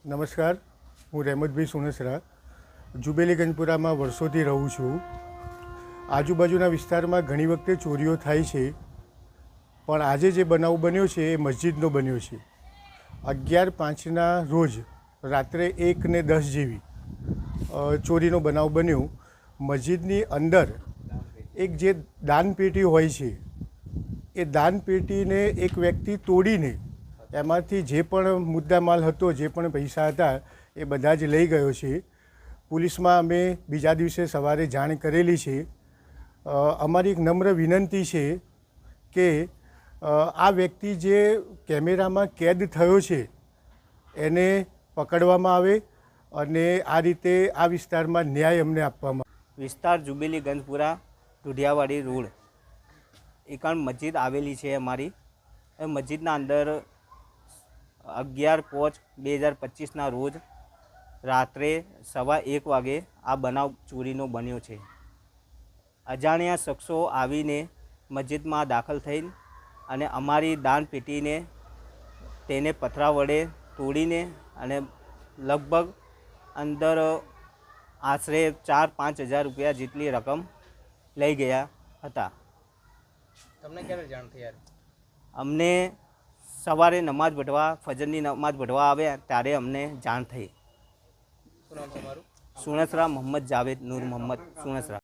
નમસ્કાર, હું રહેમતભાઈ સુણસરા જુબેલી ગંજપુરામાં વર્ષોથી રહું છું। આજુબાજુના વિસ્તારમાં ઘણી વખતે ચોરીઓ થાય છે, પણ આજે જે બનાવ બન્યો છે એ મસ્જિદનો બન્યો છે। 11/5ના રોજ રાત્રે 1:10 જેવી ચોરીનો બનાવ બન્યો। મસ્જિદની અંદર એક જે દાનપેટી હોય છે એ દાનપેટીને એક વ્યક્તિ તોડીને એમાંથી જે પણ મુદ્દામાલ હતો, જે પણ પૈસા હતા એ બધા જ લઈ ગયો છે। પોલીસમાં અમે બીજા દિવસે સવારે જાણ કરેલી છે। અમારી એક નમ્ર વિનંતી છે કે આ વ્યક્તિ જે કેમેરામાં કેદ થયો છે એને પકડવામાં આવે અને આ રીતે આ વિસ્તારમાં ન્યાય અમને આપવામાં આવે। વિસ્તાર જુબેલી ગંજપુરા ઢુઢિયાવાડી રોડ એકાણ મસ્જિદ આવેલી છે અમારી। એ મસ્જિદના અંદર 11/5/2025ના રોજ રાત્રે 1:15 વાગે આ બનાવ ચોરીનો બન્યો છે। અજાણ્યા શખ્સો આવીને મસ્જિદમાં દાખલ થઈ અને અમારી દાનપેટીને તેને પથરા વડે તોડીને અને લગભગ અંદર આશરે 4-5 હજાર રૂપિયા જેટલી રકમ લઈ ગયા હતા। તમને ક્યારે જાણ થઈ યાર? અમને સવારે નમાઝ પઢવા ફજરની નમાઝ પઢવા આવ્યા ત્યારે અમને જાણ થઈ। શું નામ તમારું? સુણસરા મોહમ્મદ જાવેદ નૂર મોહમ્મદ સુણસરા।